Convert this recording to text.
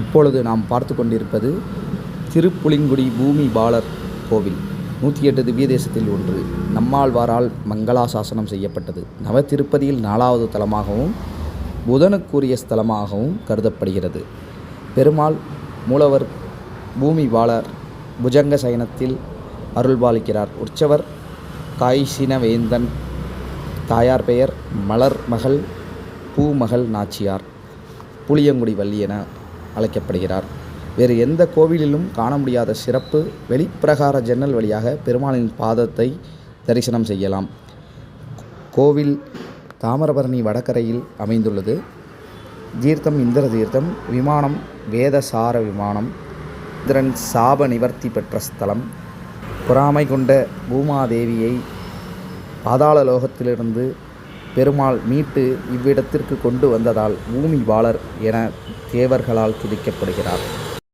இப்பொழுது நாம் பார்த்து கொண்டிருப்பது திருப்புளிங்குடி பூமி பாலர் கோவில். 108 திவ்ய தேசத்தில் ஒன்று. நம்மாழ்வாரால் மங்களாசாசனம் செய்யப்பட்டது. நவ திருப்பதியில் 4வது தலமாகவும் புதனுக்குரிய ஸ்தலமாகவும் கருதப்படுகிறது. பெருமாள் மூலவர் பூமி பாலர் புஜங்க சயனத்தில் அருள்பாலிக்கிறார். உற்சவர் காய்சினவேந்தன். தாயார் பெயர் மலர்மகள் பூமகள் நாச்சியார். புளியங்குடி வள்ளி என அழைக்கப்படுகிறார். வேறு எந்த கோவிலிலும் காண முடியாத சிறப்பு. வெளிப்பிரகார ஜன்னல் வழியாக பெருமாளின் பாதத்தை தரிசனம் செய்யலாம். கோவில் தாமிரபரணி வடகரையில் அமைந்துள்ளது. தீர்த்தம் இந்திர தீர்த்தம். விமானம் வேதசார விமானம். இந்திரன் சாப நிவர்த்தி பெற்ற ஸ்தலம். பொறாமை கொண்ட பூமாதேவியை பாதாள லோகத்திலிருந்து பெருமாள் மீட்டு இவ்விடத்திற்கு கொண்டு வந்ததால் பூமி பாலர் என தேவர்களால் துதிக்கப்படுகிறார்.